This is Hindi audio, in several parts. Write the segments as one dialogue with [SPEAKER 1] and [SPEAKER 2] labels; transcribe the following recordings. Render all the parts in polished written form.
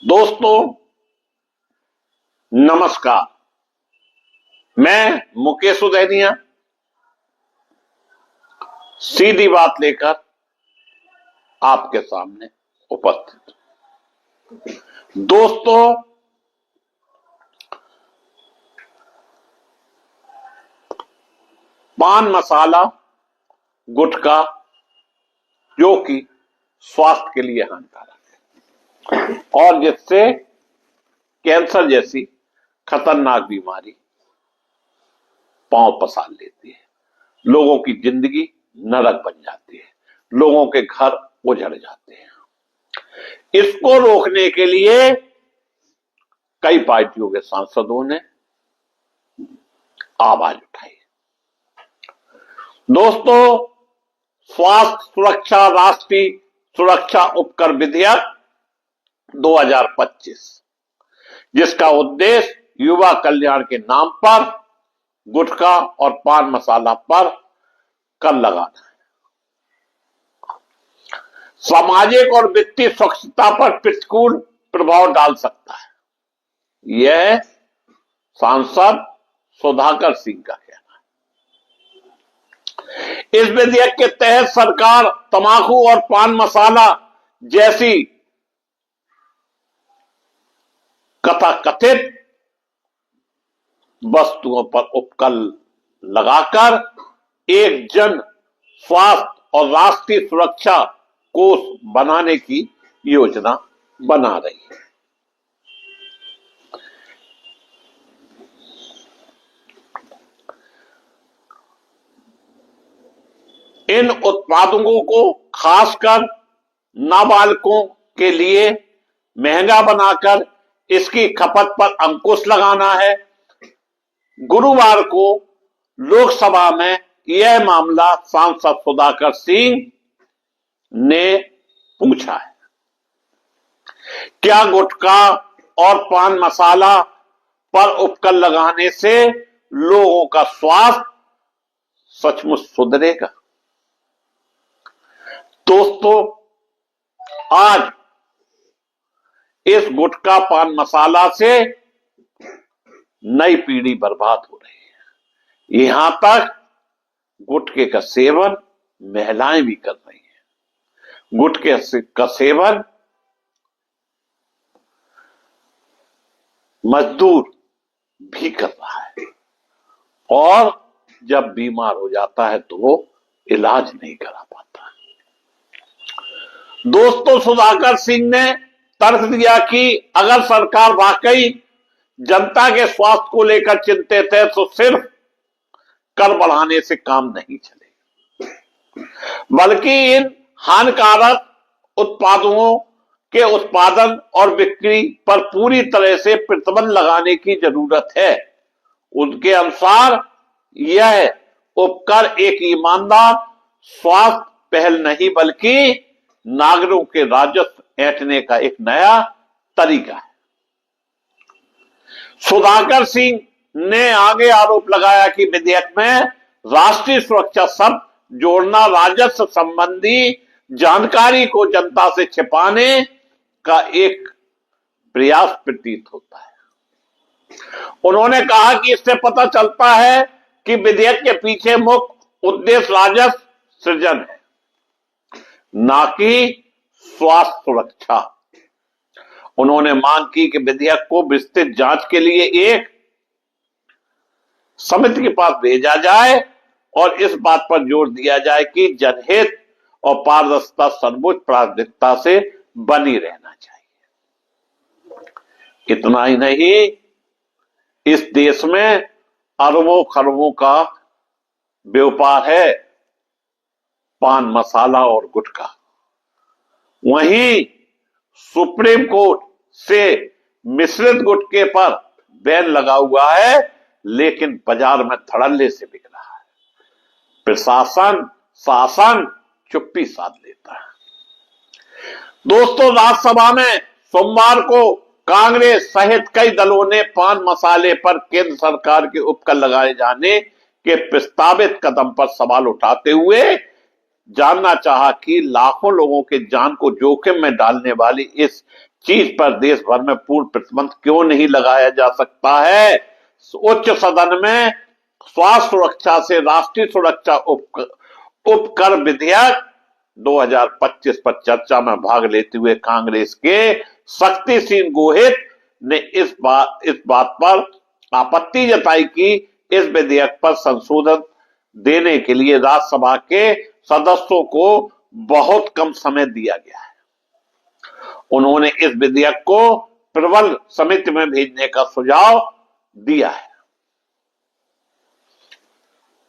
[SPEAKER 1] दोस्तों नमस्कार। मैं मुकेश उदैनिया सीधी बात लेकर आपके सामने उपस्थित। दोस्तों पान मसाला गुटखा जो कि स्वास्थ्य के लिए हानिकारक है और जिससे कैंसर जैसी खतरनाक बीमारी पांव पसार लेती है, लोगों की जिंदगी नरक बन जाती है, लोगों के घर उजड़ जाते हैं। इसको रोकने के लिए कई पार्टियों के सांसदों ने आवाज उठाई। दोस्तों स्वास्थ्य सुरक्षा राष्ट्रीय सुरक्षा उपकर विधेयक 2025 जिसका उद्देश्य युवा कल्याण के नाम पर गुटखा और पान मसाला पर कर लगाना है, सामाजिक और वित्तीय स्वच्छता पर प्रतिकूल प्रभाव डाल सकता है, यह सांसद सुधाकर सिंह का कहना है। इस विधेयक के तहत सरकार तंबाकू और पान मसाला जैसी कथित वस्तुओं पर उपकर लगाकर एक जन स्वास्थ्य और राष्ट्रीय सुरक्षा कोष बनाने की योजना बना रही है। इन उत्पादों को खासकर नाबालिगों के लिए महंगा बनाकर इसकी खपत पर अंकुश लगाना है। गुरुवार को लोकसभा में यह मामला सांसद सुधाकर सिंह ने पूछा है, क्या गुटखा और पान मसाला पर उपकर लगाने से लोगों का स्वास्थ्य सचमुच सुधरेगा? दोस्तों आज इस गुटखा पान मसाला से नई पीढ़ी बर्बाद हो रही है। यहां तक गुटखे का सेवन महिलाएं भी कर रही हैं। गुटखे का सेवन मजदूर भी कर रहा है और जब बीमार हो जाता है तो वो इलाज नहीं करा पाता। दोस्तों सुधाकर सिंह ने तर्क दिया कि अगर सरकार वाकई जनता के स्वास्थ्य को लेकर चिंतित है तो सिर्फ कर बढ़ाने से काम नहीं चलेगा, बल्कि इन हानिकारक उत्पादों के उत्पादन और बिक्री पर पूरी तरह से प्रतिबंध लगाने की जरूरत है। उनके अनुसार यह उपकर एक ईमानदार स्वास्थ्य पहल नहीं बल्कि नागरिकों के राजस्व ऐंठने का एक नया तरीका है। सुधाकर सिंह ने आगे आरोप लगाया कि विधेयक में राष्ट्रीय सुरक्षा शब्द जोड़ना राजस्व संबंधी जानकारी को जनता से छिपाने का एक प्रयास प्रतीत होता है। उन्होंने कहा कि इससे पता चलता है कि विधेयक के पीछे मुख्य उद्देश्य राजस्व सृजन है, ना कि स्वास्थ्य सुरक्षा। उन्होंने मांग की कि विधेयक को विस्तृत जांच के लिए एक समिति के पास भेजा जाए और इस बात पर जोर दिया जाए कि जनहित और पारदर्शिता सर्वोच्च प्राथमिकता से बनी रहना चाहिए। इतना ही नहीं, इस देश में अरबों खरबों का व्यापार है पान मसाला और गुटखा। वहीं सुप्रीम कोर्ट से मिश्रित गुटखे पर बैन लगा हुआ है, लेकिन बाजार में धड़ल्ले से बिक रहा है। प्रशासन शासन चुप्पी साध लेता है। दोस्तों राज्यसभा में सोमवार को कांग्रेस सहित कई दलों ने पान मसाले पर केंद्र सरकार के उपकर लगाए जाने के प्रस्तावित कदम पर सवाल उठाते हुए जानना चाहा कि लाखों लोगों के जान को जोखिम में डालने वाली इस चीज पर देश भर में पूर्ण प्रतिबंध क्यों नहीं लगाया जा सकता है? उच्च सदन में स्वास्थ्य सुरक्षा से राष्ट्रीय सुरक्षा उपकर विधेयक 2025 पर चर्चा में भाग लेते हुए कांग्रेस के शक्ति सिंह गोहिल ने इस बात पर आपत्ति जताई कि इस विधेयक पर संशोधन देने के लिए राज्यसभा के सदस्यों को बहुत कम समय दिया गया है। उन्होंने इस विधेयक को प्रबल समिति में भेजने का सुझाव दिया है।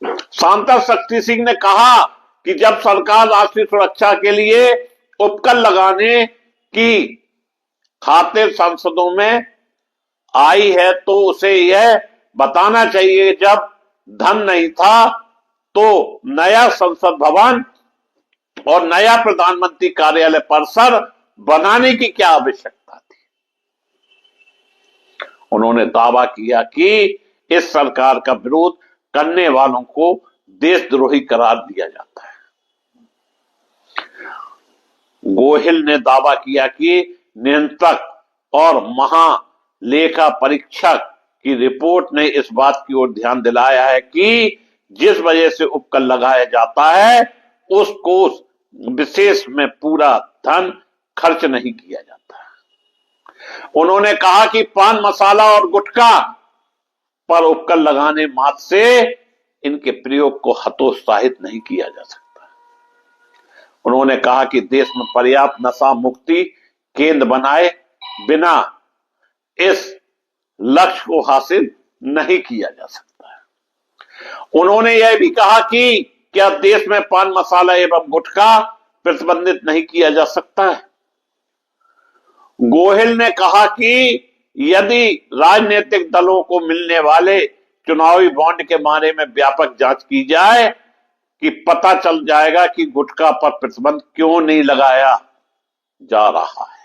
[SPEAKER 1] सांसद शक्ति सिंह ने कहा कि जब सरकार राष्ट्रीय सुरक्षा के लिए उपकर लगाने की खातिर संसदों में आई है तो उसे यह बताना चाहिए जब धन नहीं था तो नया संसद भवन और नया प्रधानमंत्री कार्यालय परिसर बनाने की क्या आवश्यकता थी। उन्होंने दावा किया कि इस सरकार का विरोध करने वालों को देशद्रोही करार दिया जाता है। गोहिल ने दावा किया कि नियंत्रक और महालेखा परीक्षक की रिपोर्ट ने इस बात की ओर ध्यान दिलाया है कि जिस वजह से उपकर लगाया जाता है उस कोष विशेष में पूरा धन खर्च नहीं किया जाता। उन्होंने कहा कि पान मसाला और गुटखा पर उपकर लगाने मात्र से इनके प्रयोग को हतोत्साहित नहीं किया जा सकता। उन्होंने कहा कि देश में पर्याप्त नशा मुक्ति केंद्र बनाए बिना इस लक्ष्य को हासिल नहीं किया जा सकता है। उन्होंने यह भी कहा कि क्या देश में पान मसाला एवं गुटखा प्रतिबंधित नहीं किया जा सकता है। गोहिल ने कहा कि यदि राजनीतिक दलों को मिलने वाले चुनावी बॉन्ड के बारे में व्यापक जांच की जाए कि पता चल जाएगा कि गुटखा पर प्रतिबंध क्यों नहीं लगाया जा रहा है।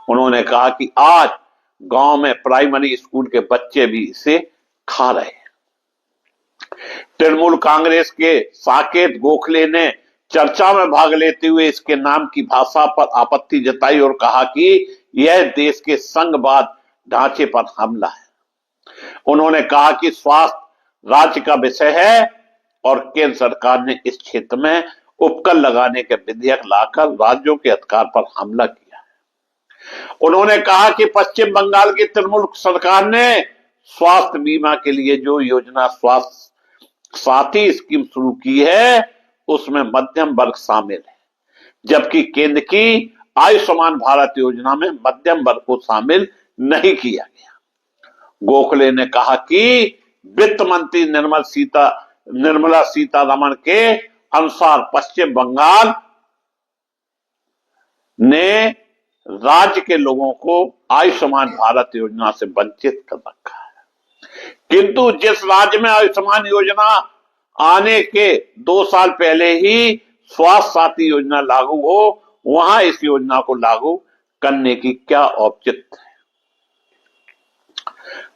[SPEAKER 1] उन्होंने कहा कि आज गांव में प्राइमरी स्कूल के बच्चे भी इसे खा रहे हैं। तृणमूल कांग्रेस के साकेत गोखले ने चर्चा में भाग लेते हुए इसके नाम की भाषा पर आपत्ति जताई और कहा कि यह देश के संघवाद ढांचे पर हमला है। उन्होंने कहा कि स्वास्थ्य राज्य का विषय है और केंद्र सरकार ने इस क्षेत्र में उपकर लगाने के विधेयक लाकर राज्यों के अधिकार पर हमला किया है। उन्होंने कहा कि पश्चिम बंगाल की तृणमूल सरकार ने स्वास्थ्य बीमा के लिए जो योजना स्वास्थ्य साथी स्कीम शुरू की है उसमें मध्यम वर्ग शामिल है, जबकि केंद्र की आयुष्मान भारत योजना में मध्यम वर्ग को शामिल नहीं किया गया। गोखले ने कहा कि वित्त मंत्री निर्मला सीतारमण के अनुसार पश्चिम बंगाल ने राज्य के लोगों को आयुष्मान भारत योजना से वंचित कर रखा है, किंतु जिस राज्य में आयुष्मान योजना आने के 2 साल पहले ही स्वास्थ्य साथी योजना लागू हो वहां इस योजना को लागू करने की क्या औचित्य है।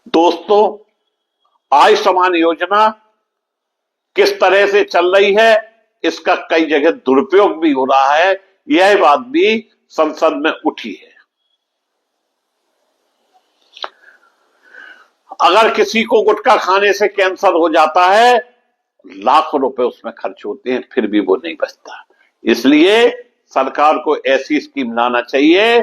[SPEAKER 1] दोस्तों, आयुष्मान योजना किस तरह से चल रही है इसका कई जगह दुरुपयोग भी हो रहा है, यह बात भी संसद में उठी है। अगर किसी को गुटखा खाने से कैंसर हो जाता है, लाखों रुपए उसमें खर्च होते हैं, फिर भी वो नहीं बचता। इसलिए सरकार को ऐसी स्कीम लाना चाहिए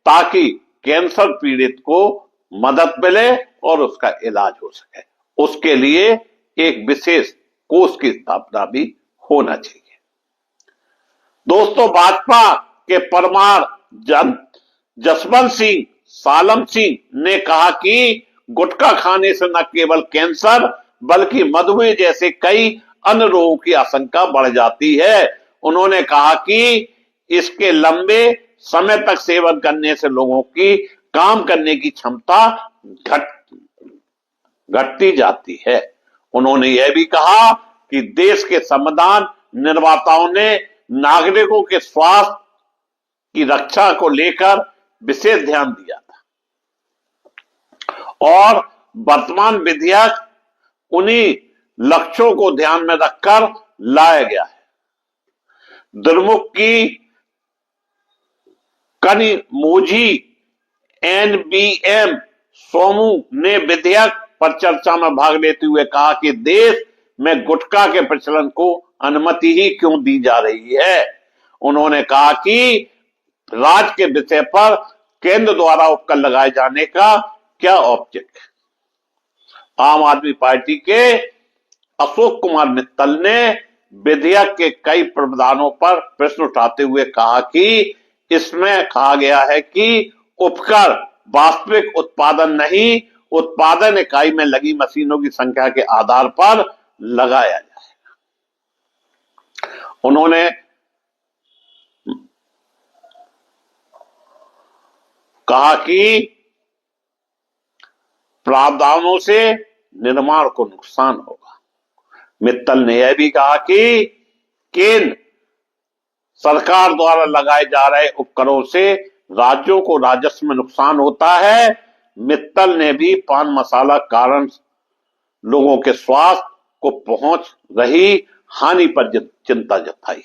[SPEAKER 1] ताकि कैंसर पीड़ित को मदद मिले और उसका इलाज हो सके। उसके लिए एक विशेष कोष की स्थापना भी होना चाहिए। दोस्तों, भाजपा के परमार जसवंत सिंह सालम सिंह ने कहा कि गुटखा खाने से न केवल कैंसर बल्कि मधुमेह जैसे कई अन्य रोगों की आशंका बढ़ जाती है। उन्होंने कहा कि इसके लंबे समय तक सेवन करने से लोगों की काम करने की क्षमता घटती जाती है। उन्होंने यह भी कहा कि देश के संविधान निर्माताओं ने नागरिकों के स्वास्थ्य की रक्षा को लेकर विशेष ध्यान दिया था और वर्तमान विधेयक उन्हीं लक्ष्यों को ध्यान में रखकर लाया गया है। दुर्मुख की कनिमोझी NBM सोमू ने विधेयक पर चर्चा में भाग लेते हुए कहा कि देश में गुटखा के प्रचलन को अनुमति ही क्यों दी जा रही है। उन्होंने कहा कि राज्य के विषय पर केंद्र द्वारा उपकर लगाए जाने का क्या औचित्य है। आम आदमी पार्टी के अशोक कुमार मित्तल ने विधेयक के कई प्रावधानों पर प्रश्न उठाते हुए कहा कि इसमें कहा गया है कि उपकर वास्तविक उत्पादन नहीं, उत्पादन इकाई में लगी मशीनों की संख्या के आधार पर लगाया जाए। उन्होंने कहा कि प्रावधानों से निर्माण को नुकसान होगा। मित्तल ने यह भी कहा कि केंद्र सरकार द्वारा लगाए जा रहे उपकरों से राज्यों को राजस्व में नुकसान होता है। मित्तल ने भी पान मसाला कारण लोगों के स्वास्थ्य को पहुंच रही हानि पर चिंता जताई।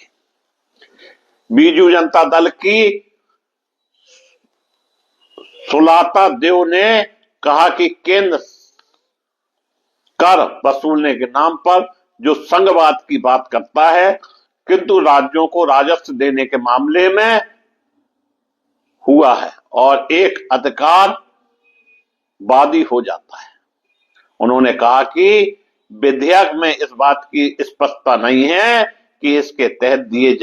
[SPEAKER 1] बीजू जनता दल की सुलता देव ने कहा कि केंद्र कर वसूलने के नाम पर जो संघवाद की बात करता है, किंतु राज्यों को राजस्व देने के मामले में हुआ है और एक अधिकारवादी हो जाता है। उन्होंने कहा कि विधेयक में इस बात की स्पष्टता नहीं है कि इसके तहत दिए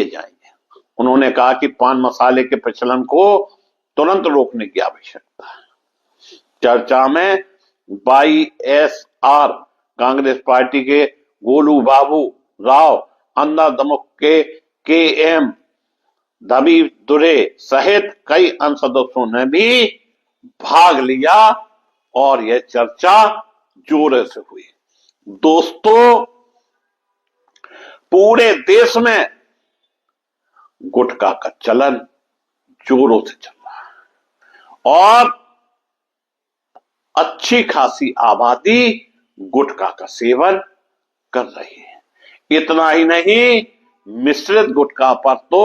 [SPEAKER 1] जाएंगे। उन्होंने कहा कि पान मसाले के प्रचलन को तुरंत रोकने की आवश्यकता है। चर्चा में YSR कांग्रेस पार्टी के गोलू बाबू राव, अन्ना दमुक के KM दबी दुरे सहित कई अन्य सदस्यों ने भी भाग लिया और यह चर्चा जोरों से हुई। दोस्तों, पूरे देश में गुटखा का चलन जोरों से चल रहा है और अच्छी खासी आबादी गुटखा का सेवन कर रही है। इतना ही नहीं, मिश्रित गुटखा पर तो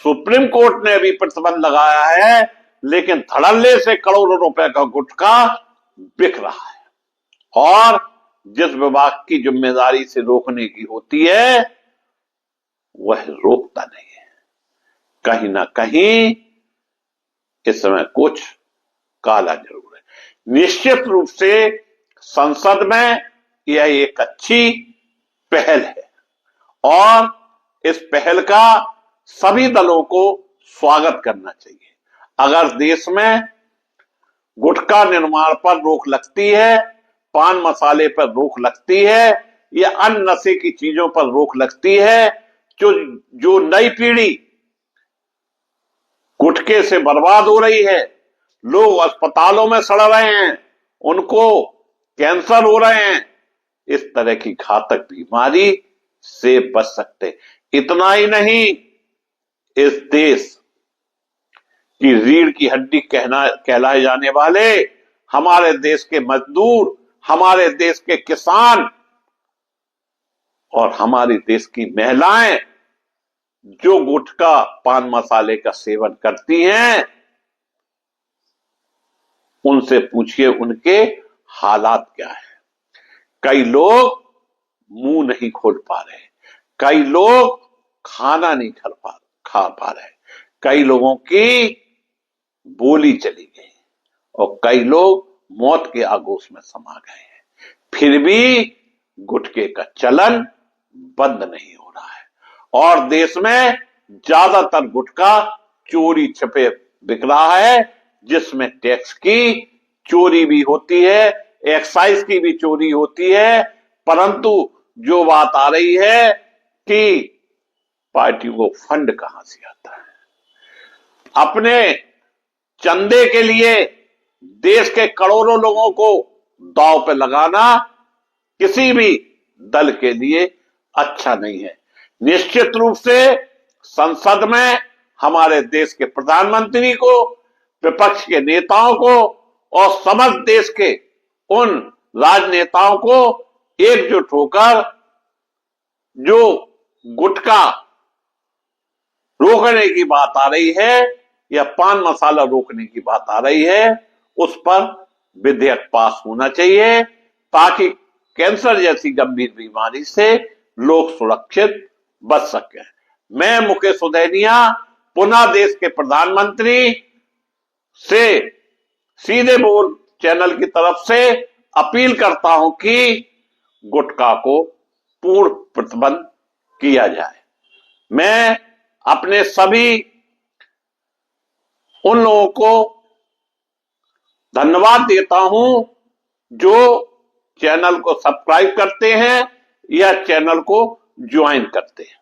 [SPEAKER 1] सुप्रीम कोर्ट ने भी प्रतिबंध लगाया है, लेकिन धड़ल्ले से करोड़ों रुपए का गुटखा बिक रहा है और जिस विभाग की जिम्मेदारी से रोकने की होती है वह रोकता नहीं है। कहीं ना कहीं इस समय कुछ काला जरूर है। निश्चित रूप से संसद में यह एक अच्छी पहल है और इस पहल का सभी दलों को स्वागत करना चाहिए। अगर देश में गुटखा निर्माण पर रोक लगती है, पान मसाले पर रोक लगती है या अन्य नशे की चीजों पर रोक लगती है, जो नई पीढ़ी गुटखे से बर्बाद हो रही है, लोग अस्पतालों में सड़ रहे हैं, उनको कैंसर हो रहे हैं, इस तरह की घातक बीमारी से बच सकते। इतना ही नहीं, इस देश की रीढ़ की हड्डी कहलाए जाने वाले हमारे देश के मजदूर, हमारे देश के किसान और हमारे देश की महिलाएं जो गुटखा पान मसाले का सेवन करती हैं, उनसे पूछिए उनके हालात क्या है। कई लोग मुंह नहीं खोल पा रहे, कई लोग खाना नहीं खा पा रहे, कई लोगों की बोली चली गई और कई लोग मौत के आगोश में समा गए हैं। फिर भी गुटखे का चलन बंद नहीं हो रहा है और देश में ज्यादातर गुटखा चोरी छपे बिक रहा है, जिसमें टैक्स की चोरी भी होती है, एक्साइज की भी चोरी होती है। परंतु जो बात आ रही है कि पार्टियों को फंड कहां से आता है, अपने चंदे के लिए देश के करोड़ों लोगों को दांव पे लगाना किसी भी दल के लिए अच्छा नहीं है। निश्चित रूप से संसद में हमारे देश के प्रधानमंत्री को, विपक्ष के नेताओं को और समस्त देश के उन राजनेताओं को एकजुट होकर जो गुटखा रोकने की बात आ रही है या पान मसाला रोकने की बात आ रही है, उस पर विधेयक पास होना चाहिए ताकि कैंसर जैसी गंभीर बीमारी से लोग सुरक्षित बच सके। मैं मुकेश सुधैनिया पुनः देश के प्रधानमंत्री से सीधे बोल चैनल की तरफ से अपील करता हूं कि गुटखा को पूर्ण प्रतिबंध किया जाए। मैं अपने सभी उन लोगों को धन्यवाद देता हूं जो चैनल को सब्सक्राइब करते हैं या चैनल को ज्वाइन करते हैं।